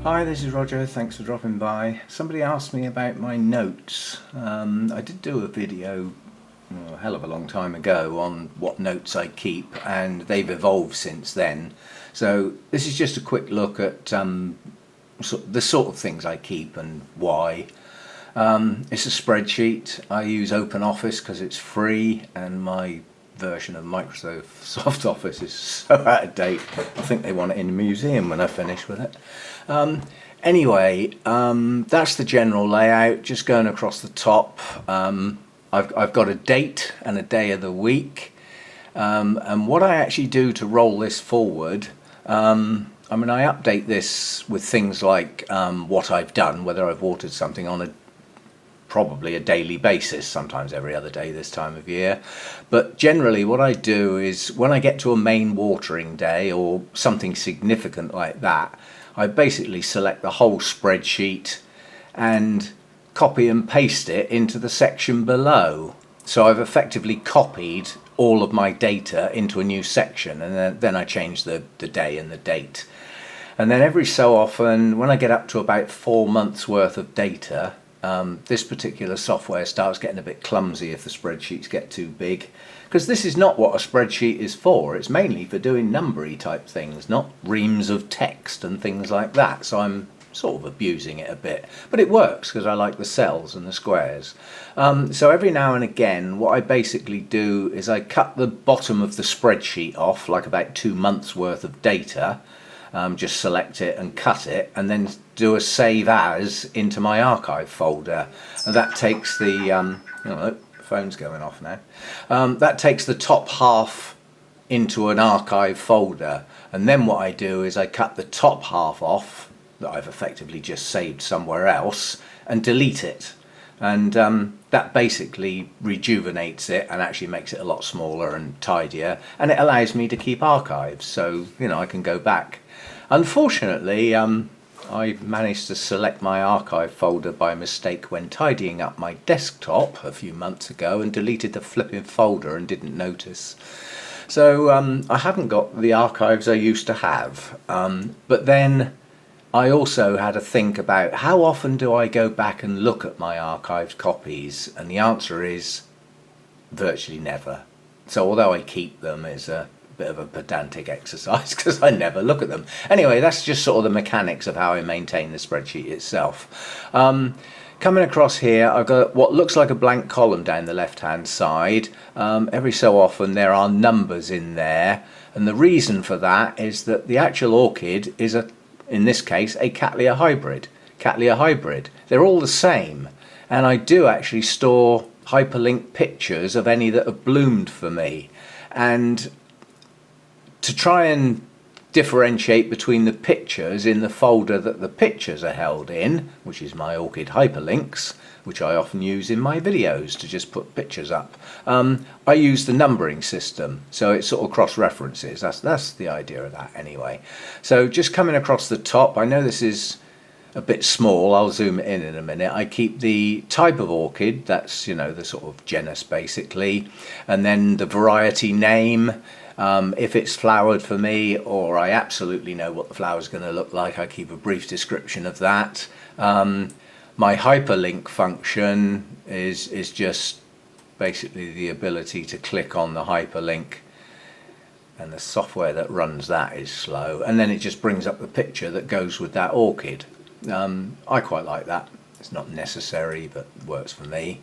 Hi, this is Roger. Thanks for dropping by. Somebody asked me about my notes. I did do a video a hell of a long time ago on what notes I keep, and they've evolved since then. So this is just a quick look at the sort of things I keep and why. It's a spreadsheet. I use OpenOffice because it's free, and my version of Microsoft Office is so out of date. I think they want it in a museum when I finish with it. Anyway, that's the general layout. Just going across the top, I've got a date and a day of the week, and what I actually do to roll this forward, I update this with things like what I've done, whether I've watered something on probably a daily basis, sometimes every other day this time of year. But generally what I do is when I get to a main watering day or something significant like that, I basically select the whole spreadsheet and copy and paste it into the section below. So I've effectively copied all of my data into a new section, and then I change the day and the date. And then every so often, when I get up to about 4 months worth of data, this particular software starts getting a bit clumsy if the spreadsheets get too big, because this is not what a spreadsheet is for. It's mainly for doing numbery type things, not reams of text and things like that. So I'm sort of abusing it a bit, but it works because I like the cells and the squares. So every now and again what I basically do is I cut the bottom of the spreadsheet off, like about 2 months worth of data. Just select it and cut it, and then do a save as into my archive folder, and that takes the phone's going off now. That takes the top half into an archive folder, and then what I do is I cut the top half off that I've effectively just saved somewhere else and delete it, and that basically rejuvenates it and actually makes it a lot smaller and tidier, and it allows me to keep archives, so I can go back. Unfortunately, I managed to select my archive folder by mistake when tidying up my desktop a few months ago and deleted the flipping folder and didn't notice. So I haven't got the archives I used to have. But then I also had a think about how often do I go back and look at my archived copies, and the answer is virtually never. So although I keep them, it's a bit of a pedantic exercise because I never look at them. Anyway, that's just sort of the mechanics of how I maintain the spreadsheet itself. Coming across here, I've got what looks like a blank column down the left hand side. Every so often there are numbers in there, and the reason for that is that the actual orchid is in this case a Cattleya hybrid. They're all the same, and I do actually store hyperlink pictures of any that have bloomed for me, and to try and differentiate between the pictures in the folder that the pictures are held in, which is my orchid hyperlinks, which I often use in my videos to just put pictures up, I use the numbering system, so it sort of cross-references. That's the idea of that anyway. So just coming across the top, I know this is a bit small, I'll zoom it in a minute. I keep the type of orchid, that's the sort of genus basically, and then the variety name. If it's flowered for me, or I absolutely know what the flower's going to look like, I keep a brief description of that. My hyperlink function is just basically the ability to click on the hyperlink, and the software that runs that is slow, and then it just brings up the picture that goes with that orchid. I quite like that. It's not necessary, but works for me.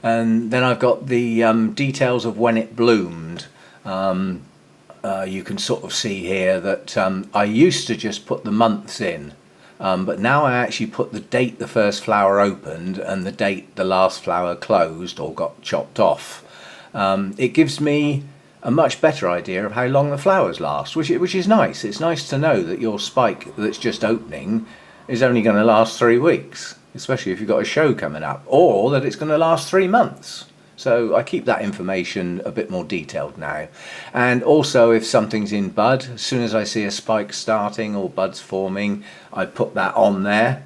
And then I've got the details of when it bloomed. You can sort of see here that I used to just put the months in, but now I actually put the date the first flower opened and the date the last flower closed or got chopped off. It gives me a much better idea of how long the flowers last, which is nice. It's nice to know that your spike that's just opening is only going to last 3 weeks, especially if you've got a show coming up, or that it's going to last 3 months. So I keep that information a bit more detailed now. And also if something's in bud, as soon as I see a spike starting or buds forming, I put that on there.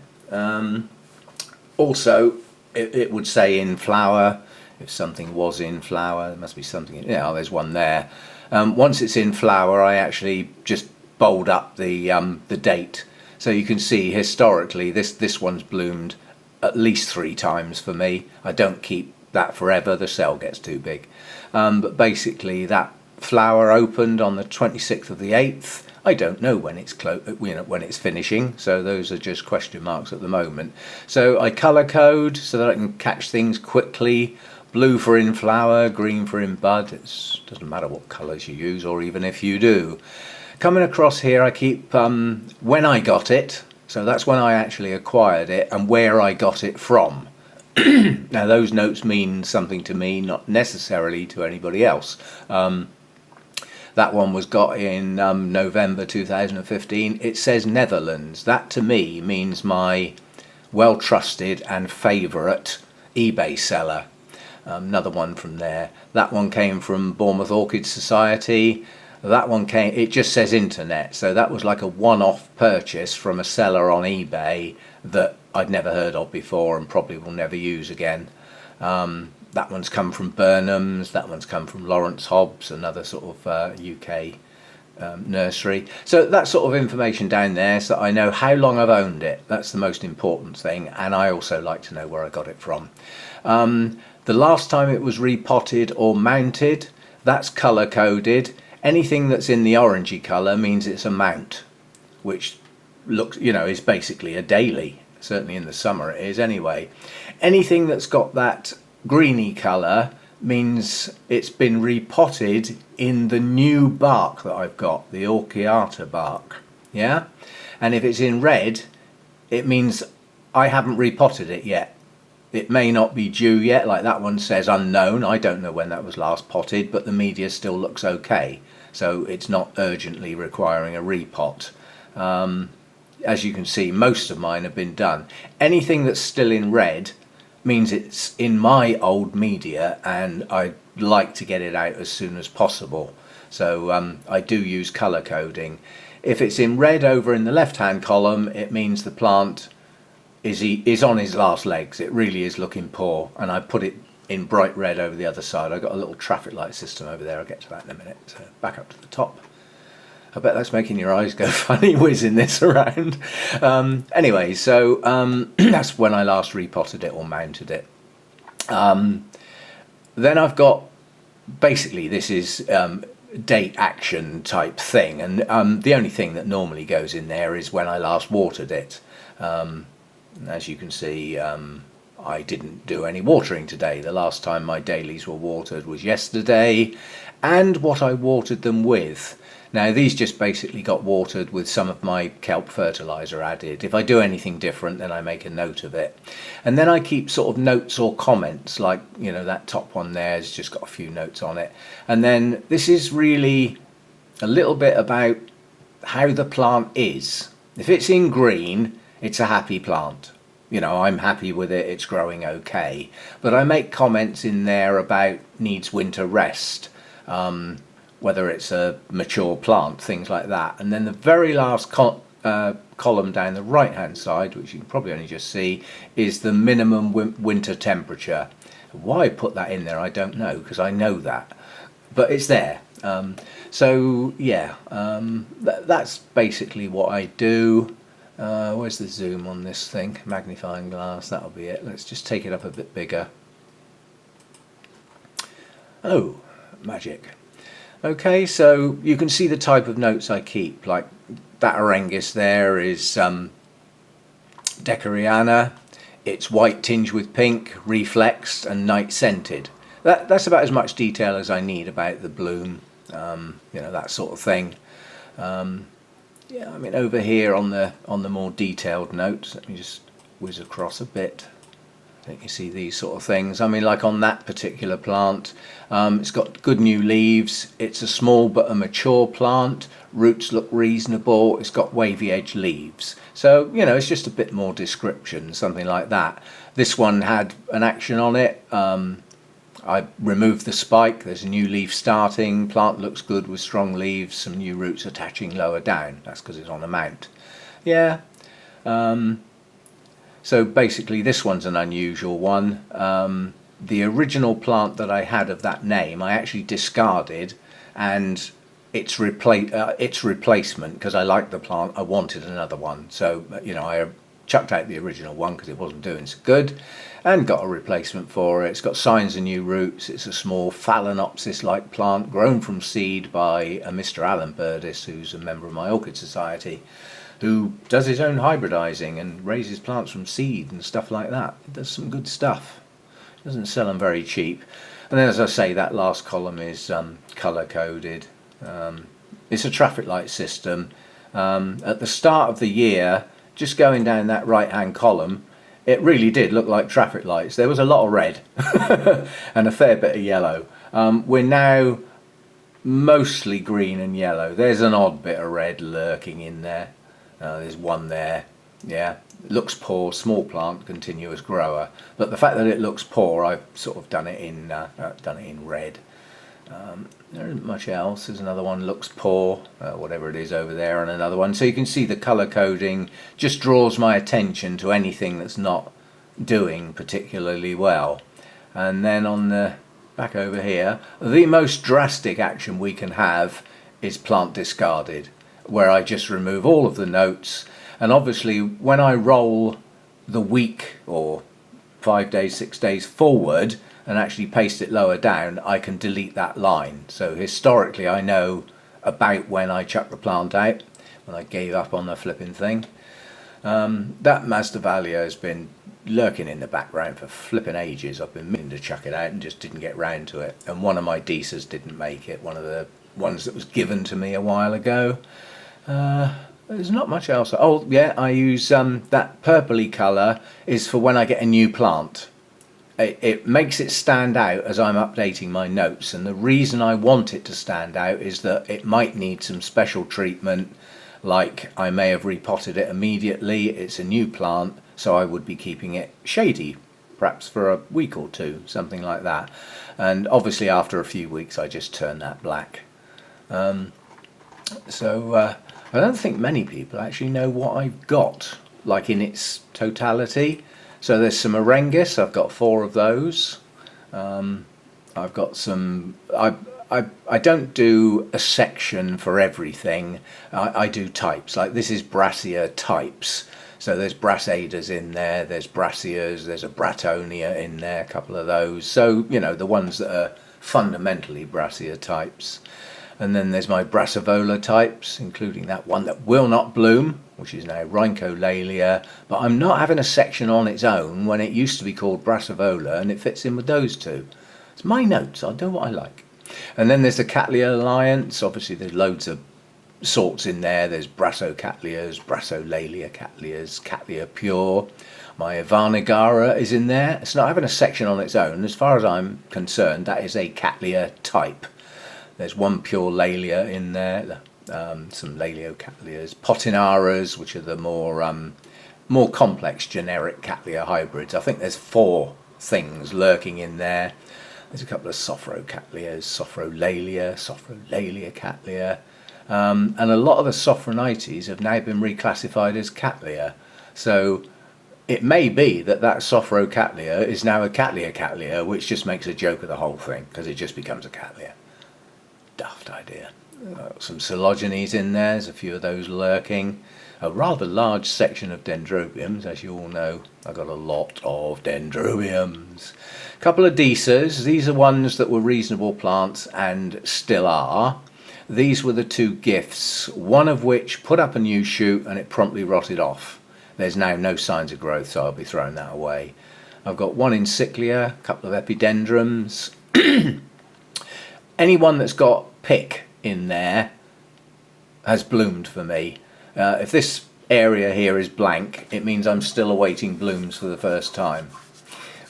Also, it would say in flower. If something was in flower, there must be something in, there's one there. Once it's in flower, I actually just bold up the date. So you can see historically this one's bloomed at least 3 times for me. I don't keep that forever, the cell gets too big. But basically that flower opened on the 26th of the 8th. I don't know when it's when it's finishing, so those are just question marks at the moment. So I colour code so that I can catch things quickly. Blue for in flower, green for in bud. It doesn't matter what colours you use, or even if you do. Coming across here, I keep when I got it, so that's when I actually acquired it, and where I got it from. Now those notes mean something to me, not necessarily to anybody else. That one was got in November 2015. It says Netherlands. That to me means my well trusted and favourite eBay seller. Another one from there. That one came from Bournemouth Orchid Society. That one came, it just says internet, so that was like a one-off purchase from a seller on eBay that I'd never heard of before and probably will never use again. That one's come from Burnham's, that one's come from Lawrence Hobbs, another sort of UK nursery. So that sort of information down there, so I know how long I've owned it. That's the most important thing, and I also like to know where I got it from. The last time it was repotted or mounted, that's colour coded. Anything that's in the orangey colour means it's a mount, which looks, is basically a daily. Certainly in the summer it is anyway. Anything that's got that greeny colour means it's been repotted in the new bark that I've got, the Orchiata bark. Yeah? And if it's in red, it means I haven't repotted it yet. It may not be due yet, like that one says unknown. I don't know when that was last potted, but the media still looks okay. So it's not urgently requiring a repot. As you can see, most of mine have been done. Anything that's still in red means it's in my old media and I'd like to get it out as soon as possible. So I do use colour coding. If it's in red over in the left hand column, it means the plant is on his last legs. It really is looking poor, and I put it in bright red over the other side. I've got a little traffic light system over there. I'll get to that in a minute. So back up to the top. I bet that's making your eyes go funny whizzing this around. Anyway, so that's when I last repotted it or mounted it. Then I've got, basically this is date action type thing, and the only thing that normally goes in there is when I last watered it. As you can see, I didn't do any watering today. The last time my dailies were watered was yesterday, and what I watered them with. Now these just basically got watered with some of my kelp fertiliser added. If I do anything different, then I make a note of it. And then I keep sort of notes or comments, like, that top one there has just got a few notes on it. And then this is really a little bit about how the plant is. If it's in green, it's a happy plant. I'm happy with it, it's growing okay. But I make comments in there about needs winter rest, whether it's a mature plant, things like that. And then the very last column down the right hand side, which you can probably only just see, is the minimum winter temperature. Why I put that in there I don't know, because I know that, but it's there. So yeah, that's basically what I do. Where's the zoom on this thing? Magnifying glass, that'll be it. Let's just take it up a bit bigger. Oh, magic. Okay, so you can see the type of notes I keep. Like that Orangus there is Decariana. It's white tinged with pink, reflexed and night scented. That's about as much detail as I need about the bloom, that sort of thing. Yeah, I mean over here on the more detailed notes, let me just whiz across a bit. I think you see these sort of things. I mean, like on that particular plant, it's got good new leaves. It's a small but a mature plant. Roots look reasonable. It's got wavy edge leaves. So, it's just a bit more description, something like that. This one had an action on it. I removed the spike. There's a new leaf starting. Plant looks good with strong leaves. Some new roots attaching lower down. That's because it's on a mount. Yeah. So basically this one's an unusual one. The original plant that I had of that name I actually discarded, and its replacement, because I liked the plant, I wanted another one. So, you know, I chucked out the original one because it wasn't doing so good, and got a replacement for it. It's got signs of new roots. It's a small phalaenopsis-like plant grown from seed by a Mr. Alan Burdis, who's a member of my Orchid Society, who does his own hybridizing and raises plants from seed and stuff like that. It does some good stuff. Doesn't sell them very cheap. And then, as I say, that last column is colour coded. It's a traffic light system. At the start of the year, just going down that right hand column, it really did look like traffic lights. There was a lot of red and a fair bit of yellow. We're now mostly green and yellow. There's an odd bit of red lurking in there. There's one there. Yeah, it looks poor, small plant, continuous grower. But the fact that it looks poor, I've sort of done it in red. There isn't much else. There's another one, looks poor, whatever it is over there, and another one. So you can see the colour coding just draws my attention to anything that's not doing particularly well. And then on the back over here, the most drastic action we can have is plant discarded, where I just remove all of the notes. And obviously when I roll the week or 5 days, 6 days forward and actually paste it lower down, I can delete that line. So historically I know about when I chucked the plant out, when I gave up on the flipping thing. That Masdevallia has been lurking in the background for flipping ages. I've been meaning to chuck it out and just didn't get round to it. And one of my Deesas didn't make it, one of the ones that was given to me a while ago. There's not much else. Oh yeah, I use that purpley colour is for when I get a new plant. It makes it stand out as I'm updating my notes, and the reason I want it to stand out is that it might need some special treatment, like I may have repotted it immediately. It's a new plant, so I would be keeping it shady, perhaps for a week or two, something like that. And obviously after a few weeks I just turn that black. I don't think many people actually know what I've got, like in its totality. So there's some Arengus, I've got 4 of those. I've got some, I don't do a section for everything. I do types, like this is Brassia types. So there's Brassadas in there, there's Brassias, there's a Bratonia in there, a couple of those. So, you know, the ones that are fundamentally Brassia types. And then there's my Brassivola types, including that one that will not bloom, which is now Rhyncholalia. But I'm not having a section on its own when it used to be called Brassivola, and it fits in with those two. It's my notes, I'll do what I like. And then there's the Cattleya Alliance. Obviously there's loads of sorts in there. There's Brassocattleyas, Brassolalia Cattleyas, Cattleya Pure. My Ivanigara is in there. It's not having a section on its own. As far as I'm concerned, that is a Cattleya type. There's one pure Laelia in there, some Laeliocattleyas, Potinaras, which are the more complex generic Cattleya hybrids. I think there's 4 things lurking in there. There's a couple of Sophrocattleyas, Sophrolalia, Sophrolalia Cattleya, and a lot of the Sophronites have now been reclassified as Cattleya. So it may be that Sophrocattlea is now a Cattleya, which just makes a joke of the whole thing, because it just becomes a Cattleya. Daft idea. Some Coelogenes in there, there's a few of those lurking. A rather large section of Dendrobiums, as you all know. I've got a lot of Dendrobiums. A couple of Deesas. These are ones that were reasonable plants and still are. These were the 2 gifts, one of which put up a new shoot and it promptly rotted off. There's now no signs of growth, so I'll be throwing that away. I've got one Encyclia, a couple of Epidendrums. Anyone that's got pick in there has bloomed for me. If this area here is blank, it means I'm still awaiting blooms for the first time.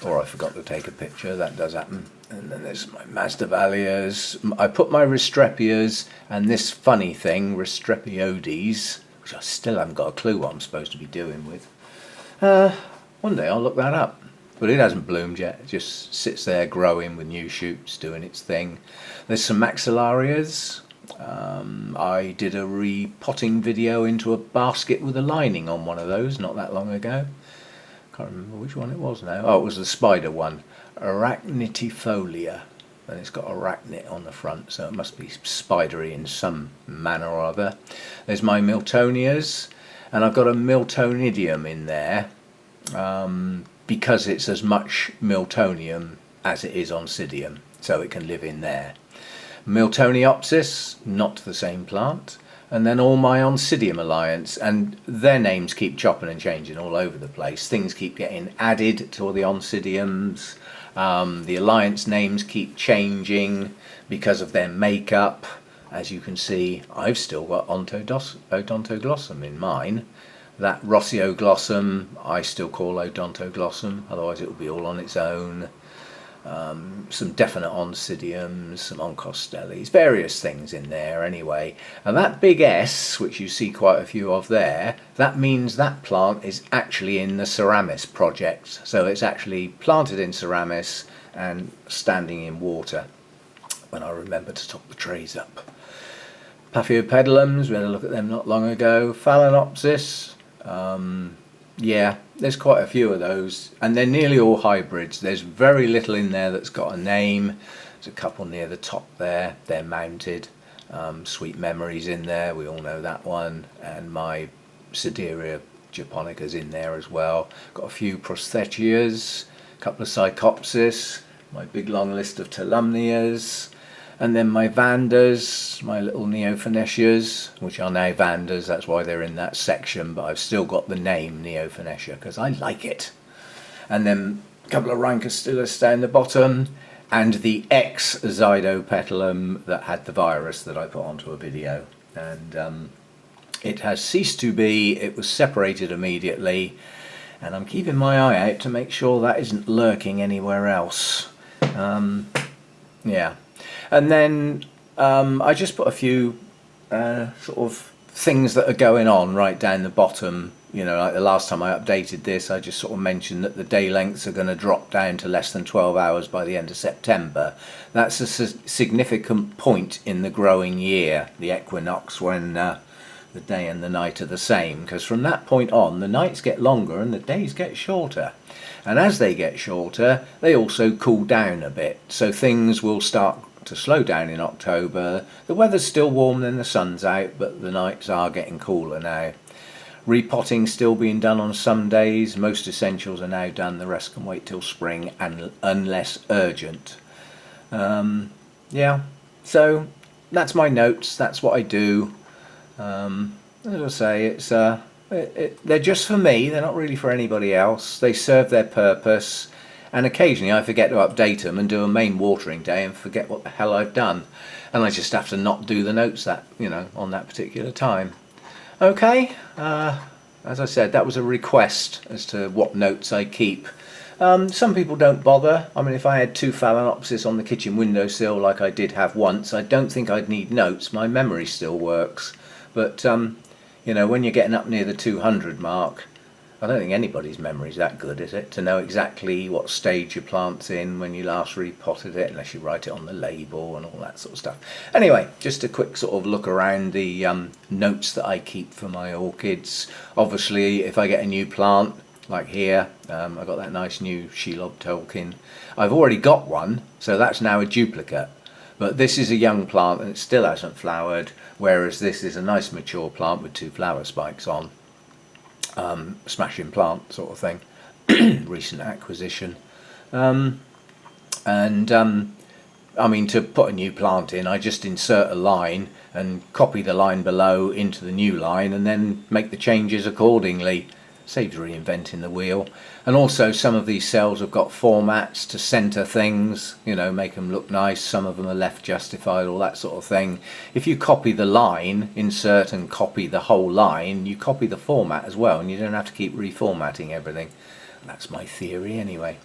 Or I forgot to take a picture, that does happen. And then there's my Masdevallias. I put my Restrepias and this funny thing, Restrepiodes, which I still haven't got a clue what I'm supposed to be doing with. One day I'll look that up. But it hasn't bloomed yet, it just sits there growing with new shoots, doing its thing. There's some Maxillarias. I did a repotting video into a basket with a lining on one of those not that long ago. Can't remember which one it was now. Oh, it was the spider one, Arachnitifolia. and it's got arachnid on the front, so it must be spidery in some manner or other. There's my Miltonias, and I've got a Miltonidium in there because it's as much Miltonium as it is Oncidium, so it can live in there. Miltoniopsis, not the same plant. And then all my Oncidium alliance, and their names keep chopping and changing all over the place. Things keep getting added to all the Oncidiums. The alliance names keep changing because of their makeup. As you can see, I've still got Odontoglossum in mine. That Roseoglossum I still call Odontoglossum, otherwise it will be all on its own. Some definite Oncidiums, some Oncostellis, various things in there anyway. And that big S, which you see quite a few of there, that means that plant is actually in the Ceramis project. So it's actually planted in Ceramis and standing in water when I remember to top the trays up. Paphiopedilums, we had a look at them not long ago. Phalaenopsis, yeah, there's quite a few of those, and they're nearly all hybrids. There's very little in there that's got a name. There's a couple near the top there, they're mounted. Sweet Memories in there, we all know that one, and my Sideria japonicas in there as well. Got a few Prosthetias, a couple of Psychopsis, my big long list of Tolumnias, and then my Vandas, my little Neophanesias, which are now Vandas, that's why they're in that section, but I've still got the name Neophanesia because I like it. And then a couple of Rancostylus down the bottom, and the ex-Zydopetalum that had the virus that I put onto a video. And it has ceased to be, it was separated immediately, and I'm keeping my eye out to make sure that isn't lurking anywhere else. Yeah. And then I just put a few sort of things that are going on right down the bottom. You know, like the last time I updated this, I just sort of mentioned that the day lengths are going to drop down to less than 12 hours by the end of September. That's a significant point in the growing year, the equinox, when the day and the night are the same. Because from that point on, the nights get longer and the days get shorter. And as they get shorter, they also cool down a bit. So things will start to slow down in October. The weather's still warm and the sun's out, but the nights are getting cooler now. Repotting still being done on some days. Most essentials are now done. The rest can wait till spring, and unless urgent. Yeah, so that's my notes. That's what I do. As I say, it's they're just for me. They're not really for anybody else. They serve their purpose. And occasionally I forget to update them and do a main watering day and forget what the hell I've done. And I just have to not do the notes that, you know, on that particular time. Okay, as I said, that was a request as to what notes I keep. Some people don't bother. I mean, if I had 2 Phalaenopsis on the kitchen windowsill like I did have once, I don't think I'd need notes. My memory still works. But, you know, when you're getting up near the 200 mark, I don't think anybody's memory's that good, is it? To know exactly what stage your plant's in when you last repotted it, unless you write it on the label and all that sort of stuff. Anyway, just a quick sort of look around the notes that I keep for my orchids. Obviously, if I get a new plant, like here, I've got that nice new Shelob Tolkien. I've already got one, so that's now a duplicate. But this is a young plant and it still hasn't flowered, whereas this is a nice mature plant with 2 flower spikes on. Smashing plant sort of thing. Recent acquisition. I mean, to put a new plant in, I just insert a line and copy the line below into the new line and then make the changes accordingly. Saves reinventing the wheel. And also some of these cells have got formats to centre things, you know, make them look nice. Some of them are left justified, all that sort of thing. If you copy the line, insert and copy the whole line, you copy the format as well and you don't have to keep reformatting everything. That's my theory anyway.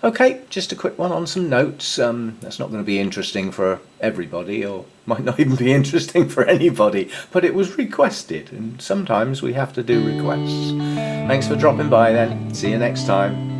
Okay, just a quick one on some notes. That's not going to be interesting for everybody, or might not even be interesting for anybody, but it was requested, and sometimes we have to do requests. Thanks for dropping by then. See you next time.